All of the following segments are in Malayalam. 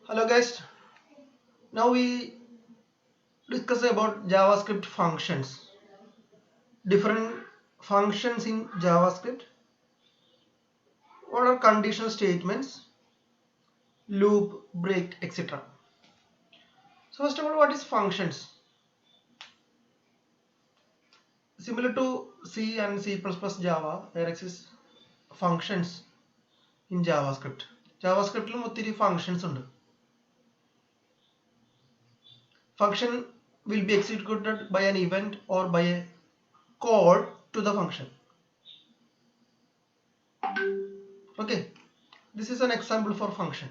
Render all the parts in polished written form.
Hello guys, now we discuss about JavaScript functions. Different functions in JavaScript. What are conditional statements, loop, break, etc. So first of all, what is functions? Similar to C and C++ Java, there exists functions in JavaScript. JavaScript ലും ഒത്തിരി functions ഉണ്ട്. Function will be executed by an event or by a call to the function. Okay, this is an example for function.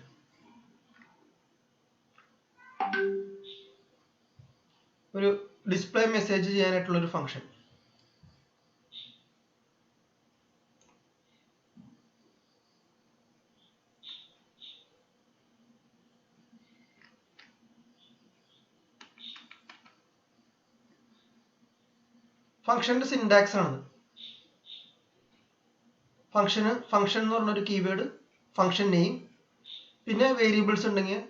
ഒരു ഡിസ്പ്ലേ മെസ്സേജ് ചെയ്യാനായിട്ടുള്ള ഒരു ഫംഗ്ഷൻ. ഫംഗ്ഷന്റെ സിൻടാക്സ് ആണ്. ഫംഗ്ഷൻ എന്ന് പറഞ്ഞൊരു കീവേഡ്, ഫംഗ്ഷൻ നെയിം, പിന്നെ വേരിയബിൾസ് ഉണ്ടെങ്കിൽ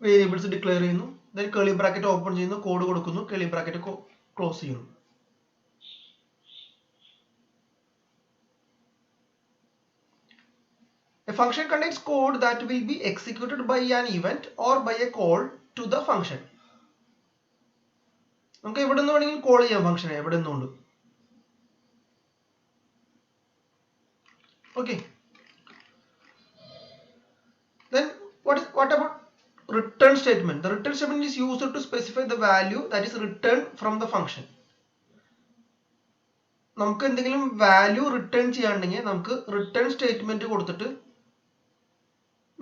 വേരിയബിൾസ് ഡിക്ലെയർ ചെയ്യുന്നു, ദെൻ കേളി ബ്രാക്കറ്റ് ഓപ്പൺ ചെയ്യുന്നു, കോഡ് കൊടുക്കുന്നു, കേളി ബ്രാക്കറ്റ് ക്ലോസ് ചെയ്യുന്നു. A function contains code that will be executed by an event or by a call to the function. നമുക്ക് എവിടെ നിന്ന് വേണമെങ്കിലും കോൾ ചെയ്യാം ഫംഗ്ഷനെ, എവിടെ നിന്നുകൊണ്ട്. Okay. Then what about return statement? The return statement is used to specify the value that is returned from the function. നമുക്ക് എന്തെങ്കിലും വാല്യൂ റിട്ടേൺ ചെയ്യാണ്ടെങ്കിൽ നമുക്ക് റിട്ടേൺ സ്റ്റേറ്റ്മെന്റ് കൊടുത്തിട്ട്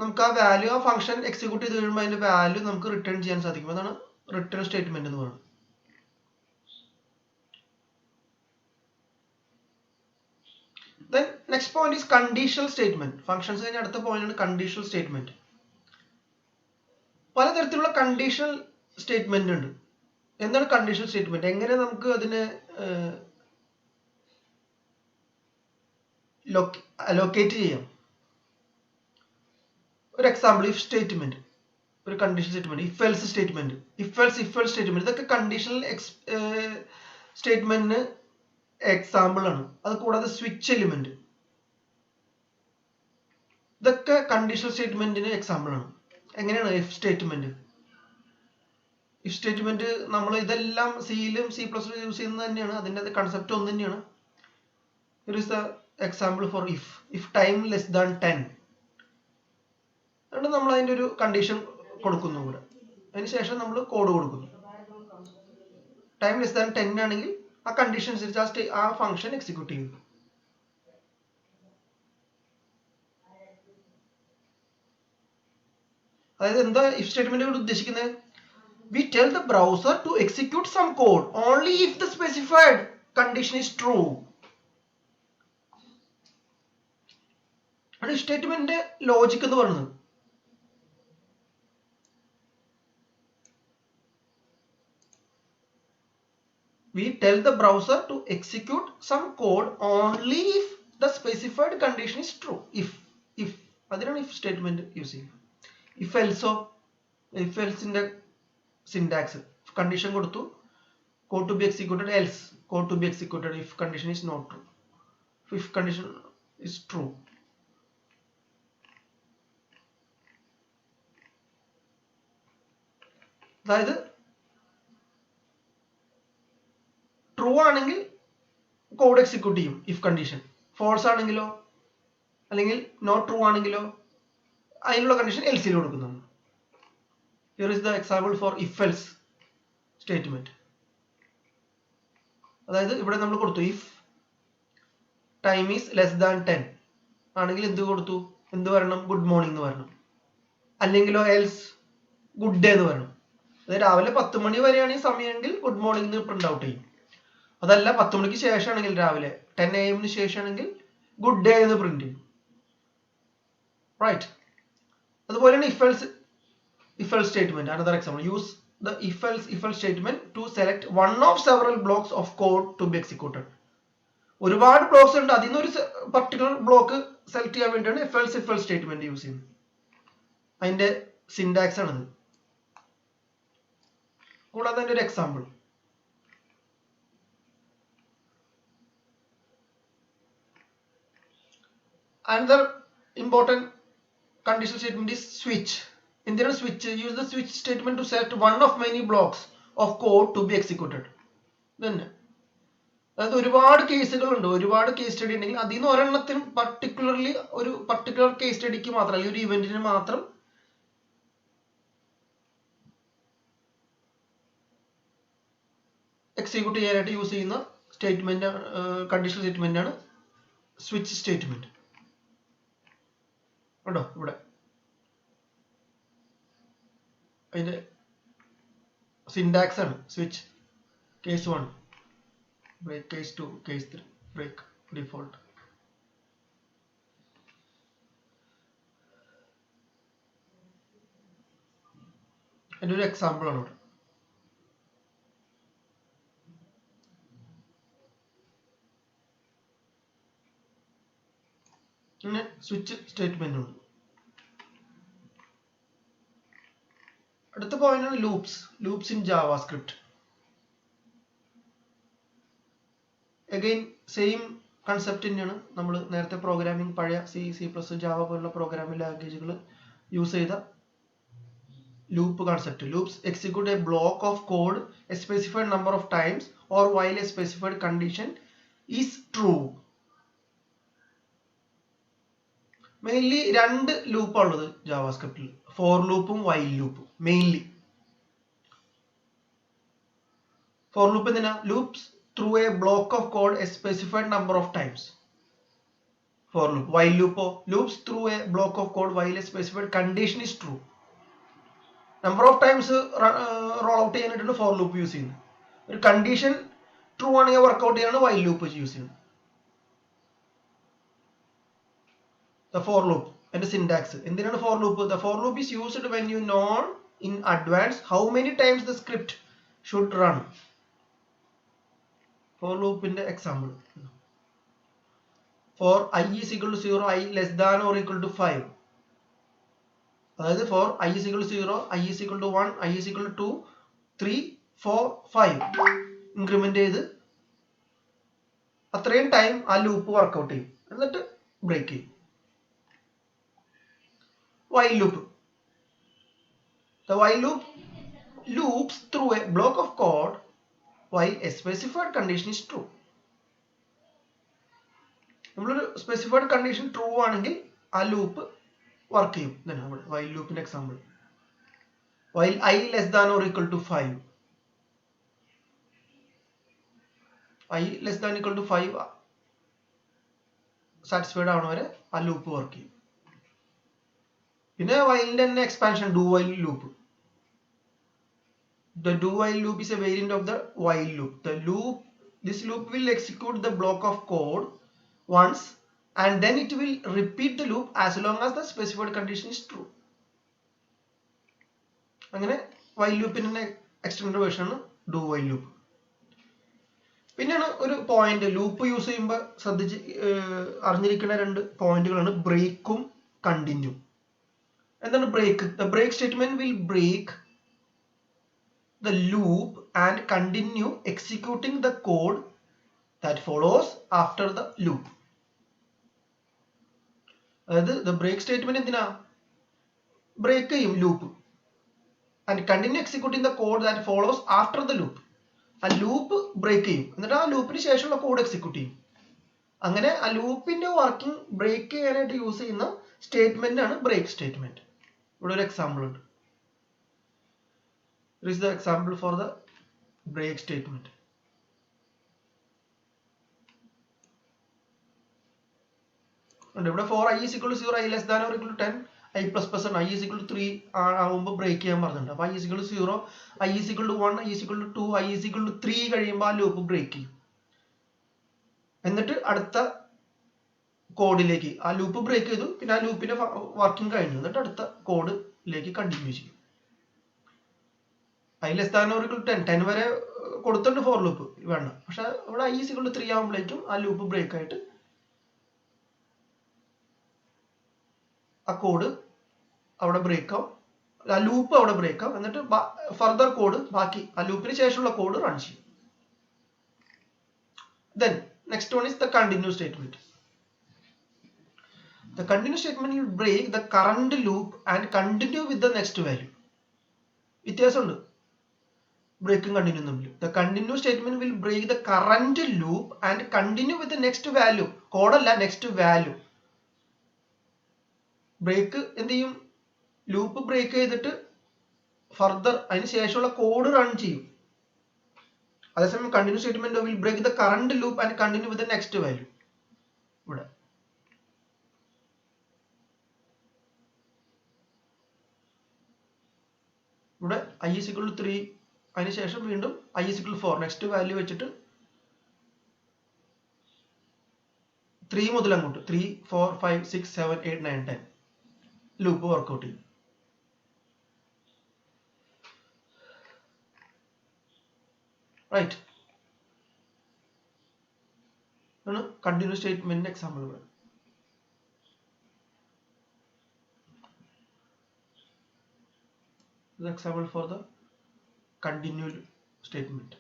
നമുക്ക് ആ വാല്യൂ, ആ ഫംഗ്ഷൻ എക്സിക്യൂട്ട് ചെയ്ത് കഴിയുമ്പോൾ അതിന്റെ വാല്യൂ നമുക്ക് റിട്ടേൺ ചെയ്യാൻ സാധിക്കും. അതാണ് റിട്ടേൺ സ്റ്റേറ്റ്മെന്റ് എന്ന് പറയുന്നത്. Then next point is conditional statement. Functions കഴിഞ്ഞ അടുത്ത പോയിന്റ് ആണ് conditional statement. പലതരത്തിലുള്ള കണ്ടീഷണൽ സ്റ്റേറ്റ്മെന്റ് ഉണ്ട്. എന്താണ് കണ്ടീഷണൽ സ്റ്റേറ്റ്മെന്റ്? എങ്ങനെ നമുക്ക് അതിനെ അലോക്കേറ്റ് ചെയ്യാം? ഒരു എക്സാമ്പിൾ, ഇഫ് സ്റ്റേറ്റ്മെന്റ് ഒരു conditional statement, if else statement, if else statement, ഇതൊക്കെ കണ്ടീഷണൽ സ്റ്റേറ്റ്മെന്റിന് എക്സാമ്പിൾ ആണ്. അത് കൂടാതെ സ്വിച്ച് എലിമെന്റ്, ഇതൊക്കെ കണ്ടീഷണൽ സ്റ്റേറ്റ്മെന്റിന് എക്സാമ്പിൾ ആണ്. എങ്ങനെയാണ് ഇഫ് സ്റ്റേറ്റ്മെന്റ്? ഇഫ് സ്റ്റേറ്റ്മെന്റ് നമ്മൾ ഇതെല്ലാം സിയിലും C++ യൂസ് ചെയ്യുന്നത് തന്നെയാണ്. അതിന്റെ കൺസെപ്റ്റ് ഒന്ന് തന്നെയാണ്. Here is the example for if time less than 10. അതുകൊണ്ട് നമ്മൾ അതിന്റെ ഒരു കണ്ടീഷൻ കൊടുക്കുന്നു ഇവിടെ. അതിനുശേഷം നമ്മൾ കോഡ് കൊടുക്കുന്നു. ടൈം ലെസ് ദാൻ 10 ആണെങ്കിൽ ആ കണ്ടീഷൻ അനുസരിച്ച് ആ ഫംഗ്ഷൻ എക്സിക്യൂട്ട് ചെയ്യുന്നു. അതായത് എന്താ ഇഫ് സ്റ്റേറ്റ്മെന്റ് കൊണ്ട് ഉദ്ദേശിക്കുന്നത്? We tell the browser to execute some code only if the specified condition is true. ആണ് സ്റ്റേറ്റ്മെന്റിന്റെ ലോജിക് എന്ന് പറയുന്നത്. We tell the browser to execute some code only if the specified condition is true. If അതിനാണ് if സ്റ്റേറ്റ്മെന്റ് യൂസ് ചെയ്യുന്നത്. If else ന്റെ സിൻടാക്സ്, കണ്ടീഷൻ കൊടുത്തു, code to be executed, else code to be executed if condition is not true, if condition is true. അതായത് ട്രൂ ആണെങ്കിൽ കോഡ് എക്സിക്യൂട്ട് ചെയ്യും ഇഫ് കണ്ടീഷൻ, ഫോൾസ് ആണെങ്കിലോ അല്ലെങ്കിൽ നോട്ട് ട്രൂ ആണെങ്കിലോ അതിനുള്ള കണ്ടീഷൻ എൽസിൽ കൊടുക്കുന്നു. Here is the example for if else statement. അതായത് ഇവിടെ നമ്മൾ കൊടുത്തു if time is less than 10 ആണെങ്കിൽ എന്ത് കൊടുത്തു? എന്ത് വരണം? ഗുഡ് മോർണിംഗ് എന്ന് വരണം. അല്ലെങ്കിലോ എൽസ് ഗുഡ് ഡേ എന്ന് വരണം. അതായത് രാവിലെ 10 മണി വരെയാണ് ഈ സമയമെങ്കിൽ ഗുഡ് മോർണിംഗ് എന്ന് പ്രിന്റ് ഔട്ട് ചെയ്യും. അതല്ല 10 മണിക്ക് ശേഷമാണെങ്കിൽ, രാവിലെ 10 AM ശേഷമാണെങ്കിൽ ഗുഡ് ഡേ എന്ന് പ്രിന്റ് ചെയ്യും. റൈറ്റ്. അതുപോലെയാണ് if else statement. Another example, use the if else statement to select one of several blocks of code to be executed. ഒരുപാട് ബ്ലോക്സ് ഉണ്ട്, അതിൽ നിന്ന് ഒരു പർട്ടിക്കുലർ ബ്ലോക്ക് സെലക്ട് ചെയ്യാൻ വേണ്ടിയാണ് if else statement യൂസ് ചെയ്യുന്നത്. അതിന്റെ സിൻടാക്സ് ആണിത്. കൂടാതെ തന്നെ ഒരു example. Another important conditional statement is switch. എന്തിനാണ് switch? Use the switch statement to select one of many blocks of code to be executed. തന്നെ അതായത് ഒരുപാട് കേസുകളുണ്ട്, ഒരുപാട് കേസ് സ്റ്റഡി ഉണ്ടെങ്കിൽ അതിൽ നിന്ന് ഒരെണ്ണത്തിനും പർട്ടിക്കുലർലി ഒരു പർട്ടിക്കുലർ കേസ് സ്റ്റഡിക്ക് മാത്രം അല്ലെങ്കിൽ ഒരു ഇവന്റിന് മാത്രം എക്സിക്യൂട്ട് ചെയ്യാനായിട്ട് യൂസ് ചെയ്യുന്ന സ്റ്റേറ്റ്മെന്റ് കണ്ടീഷണൽ സ്റ്റേറ്റ്മെന്റ് ആണ് സ്വിച്ച് സ്റ്റേറ്റ്മെന്റ്. കേട്ടോ ഇവിടെ അതിന്റെ സിൻടാക്സ് ആണ് switch. Case 1 break, case 2 case 3 break, default. അതിന്റെ ഒരു എക്സാമ്പിൾ ആണ് ഇവിടെ. പിന്നെ സ്വിച്ച് സ്റ്റേറ്റ്മെന്റ് ഉണ്ട്. അടുത്ത പോയിന്റ് ആണ് loops. Loops in JavaScript. Again same concept തന്നെയാണ്. നമ്മൾ നേരത്തെ പ്രോഗ്രാമിംഗ് പഴയ C++, ജാവ പോലുള്ള പ്രോഗ്രാമിംഗ് ലാംഗ്വേജുകൾ യൂസ് ചെയ്ത loop concept. Loops execute A block of code A specified number of times or while a specified condition is true. Mainly രണ്ട് ലൂപ്പാണ് ഉള്ളത് ജാവാസ്ക്രിപ്റ്റിൽ, ഫോർ ലൂപ്പും വൈൽ ലൂപ്പും. മെയിൻലി ഫോർ ലൂപ്പ് എന്തിനാ? Loops through a block of code A specified number of times. For loop. While ലൂപ്പോ loops through a block of code while a specified condition is true. Number of times roll out ചെയ്യാനായിട്ടാണ് ഫോർ ലൂപ്പ് യൂസ് ചെയ്യുന്നത്. ഒരു കണ്ടീഷൻ ട്രൂ ആണെങ്കിൽ വർക്ക്ഔട്ട് ചെയ്യാനാണ് വൈൽ ലൂപ്പ് യൂസ് ചെയ്യുന്നത്. The for loop and the syntax. എന്തിനാണ് for loop? The for loop is used when you know in advance how many times the script should run. For loop in the example. For I is equal to 0, I less than or equal to 5. അതായത് for I is equal to 0, I is equal to 1, I is equal to 2, 3, 4, 5 increment ചെയ്ത് അത്രയും ടൈം ആ ലൂപ്പ് വർക്ക്ഔട്ട് ചെയ്യും, എന്നിട്ട് ബ്രേക്ക് ചെയ്യും. While loop. The while loop loops through a block of code while a specified condition is true. നമ്മളൊരു സ്പെസിഫൈഡ് കണ്ടീഷൻ ട്രൂ ആണെങ്കിൽ ആ ലൂപ്പ് വർക്ക് ചെയ്യും. വൈൽ ലൂപ്പിന്റെ example, while I less than or equal to 5. I less than equal to 5 satisfied ആവണ വരെ ആ ലൂപ്പ് വർക്ക് ചെയ്യും. പിന്നെ വൈലിന്റെ തന്നെ expansion do while loop. The do while loop is a variant of the while loop. This loop will execute the block of code once and then it will repeat the loop as long as the specified condition is true. അങ്ങനെ while loopന്റെ എക്സ്റ്റൻഡഡ് വേർഷൻ ആണ് do while loop. പിന്നെയാണ് ഒരു പോയിന്റ് ലൂപ്പ് യൂസ് ചെയ്യുമ്പോൾ അറിഞ്ഞിരിക്കുന്ന രണ്ട് പോയിന്റുകളാണ് ബ്രേക്കും കണ്ടിന്യൂ. എന്താണ് break? The break statement will break the loop and continue executing the code that follows after the loop. അതായത് the break statement എന്തിനാ? ബ്രേക്ക് ചെയ്യും loop and continue executing the code that follows after the loop. ആ ലൂപ്പ് ബ്രേക്ക് ചെയ്യും, എന്നിട്ട് ആ ലൂപ്പിന് ശേഷമുള്ള കോഡ് എക്സിക്യൂട്ട് ചെയ്യും. അങ്ങനെ ആ ലൂപ്പിന്റെ വർക്കിംഗ് ബ്രേക്ക് ചെയ്യാനായിട്ട് യൂസ് ചെയ്യുന്ന സ്റ്റേറ്റ്മെന്റ് ആണ് ബ്രേക്ക് സ്റ്റേറ്റ്മെന്റ്. ഇവിടെ ഒരു എക്സാമ്പിൾ ഉണ്ട്. This is the example for the break statement. ഇവിടെ for I is equal to 0, I less than or equal to 10, I plus plus and I is equal to 3 ആവുമ്പോൾ ബ്രേക്ക് ചെയ്യാൻ പറഞ്ഞിട്ടുണ്ട്. അപ്പൊ I is equal to 0, I is equal to 1, I is equal to 2, I is equal to 3 കഴിയുമ്പോൾ ആ ലൂപ്പ് ബ്രേക്ക് ചെയ്യും. എന്നിട്ട് അടുത്ത കോഡിലേക്ക് ആ ലൂപ്പ് ബ്രേക്ക് ചെയ്തു, പിന്നെ ആ ലൂപ്പിന്റെ വർക്കിംഗ് കഴിഞ്ഞു, എന്നിട്ട് അടുത്ത കോഡിലേക്ക് കണ്ടിന്യൂ ചെയ്യും. I less than or equal to 10 വരെ കൊടുത്തിട്ടുണ്ട് ഫോർ ലൂപ്പ് വേണ്ട, പക്ഷെ ഇവിടെ I is equal to 3 ആവുമ്പോഴേക്കും ആ ലൂപ്പ് ബ്രേക്ക് ആയിട്ട് ആ കോഡ് അവിടെ ബ്രേക്ക് ആവും, ആ ലൂപ്പ് അവിടെ ബ്രേക്ക് ആവും, എന്നിട്ട് ഫർദർ കോഡ് ബാക്കി ആ ലൂപ്പിന് ശേഷമുള്ള കോഡ് റൺ ചെയ്യും. Then next one is the continue statement. The continue statement will break the current loop and continue with the next value. വ്യത്യാസമുണ്ട് ബ്രേക്കും കണ്ടിന്യൂ തമ്മിൽ. The continue statement will break the current loop and continue with the next value. കോഡല്ല, നെക്സ്റ്റ് വാല്യൂ. ബ്രേക്ക് എന്ത് ചെയ്യും, ലൂപ്പ് ബ്രേക്ക് ചെയ്തിട്ട് ഫർദർ അതിന് ശേഷമുള്ള കോഡ് റൺ ചെയ്യും. അതേസമയം continue statement will break the current loop and continue with the next value. ഇവിടെ i is equal to 3 അതിനുശേഷം വീണ്ടും i is equal to 4 next value വെച്ചിട്ട് 3 മുതൽ അങ്ങോട്ട് 3 4 5 6 7 8 9 10 ലൂപ്പ് വർക്ക്ഔട്ട് ചെയ്യും. റൈറ്റ്, ആണ് കണ്ടിന്യൂ സ്റ്റേറ്റ്മെന്റിന്റെ എക്സാമ്പിളുകൾ. Example for the continued statement.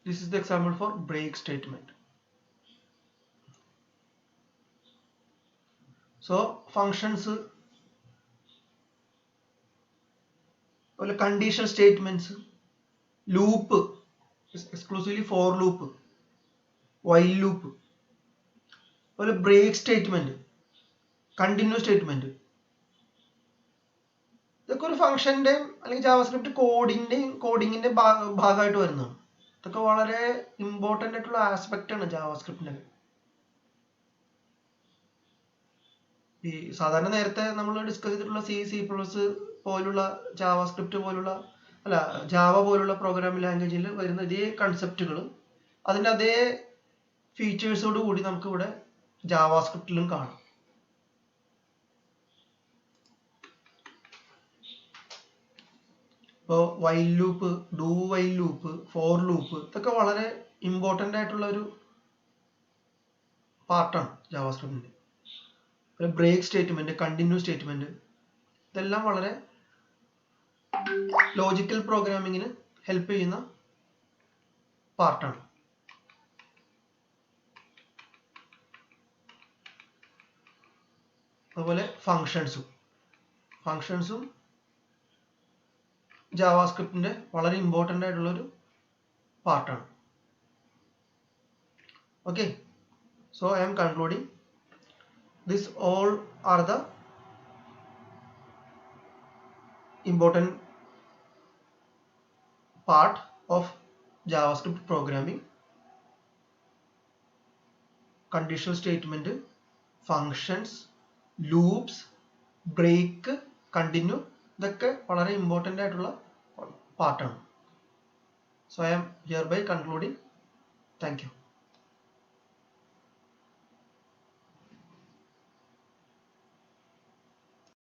This is the example for break statement. So functions or condition statements, loop exclusively for loop, while loop, or break statement, continue statement. ഇതൊക്കെ ഒരു ഫംഗ്ഷൻ്റെയും അല്ലെങ്കിൽ ജാവാസ്ക്രിപ്റ്റ് കോഡിങ്ങിന്റെ ഭാഗമായിട്ട് വരുന്നതാണ്. ഇതൊക്കെ വളരെ ഇമ്പോർട്ടൻ്റ് ആയിട്ടുള്ള ആസ്പെക്റ്റ് ആണ് ജാവാസ്ക്രിപ്റ്റിന്റെ. ഈ സാധാരണ നേരത്തെ നമ്മൾ ഡിസ്കസ് ചെയ്തിട്ടുള്ള C++ പോലുള്ള ജാവാസ്ക്രിപ്റ്റ് പോലുള്ള ജാവ പോലുള്ള പ്രോഗ്രാമിംഗ് ലാംഗ്വേജിൽ വരുന്ന ഇതേ കൺസെപ്റ്റുകൾ അതിൻ്റെ അതേ ഫീച്ചേഴ്സോട് കൂടി നമുക്ക് ഇവിടെ ജാവാസ്ക്രിപ്റ്റിലും കാണാം. ഇപ്പോൾ while loop, do while loop, for loop ഇതൊക്കെ വളരെ ഇമ്പോർട്ടൻ്റ് ആയിട്ടുള്ള ഒരു പാർട്ടാണ് ജാവാസ്ക്രിപ്റ്റിൻ്റെ. ബ്രേക്ക് സ്റ്റേറ്റ്മെന്റ്, കണ്ടിന്യൂ സ്റ്റേറ്റ്മെന്റ് ഇതെല്ലാം വളരെ ലോജിക്കൽ പ്രോഗ്രാമിങ്ങിന് ഹെൽപ്പ് ചെയ്യുന്ന പാർട്ടാണ്. അതുപോലെ ഫങ്ഷൻസും ജാവാസ്ക്രിപ്റ്റിന്റെ വളരെ ഇമ്പോർട്ടൻ്റ് ആയിട്ടുള്ള ഒരു പാർട്ടാണ്. Okay, so I am concluding. This all are the important part of JavaScript programming. Conditional statement, functions, loops, break, continue ഇതൊക്കെ വളരെ ഇമ്പോർട്ടൻ്റ് ആയിട്ടുള്ള പാർട്ടാണ്. So I am hereby concluding. Thank you.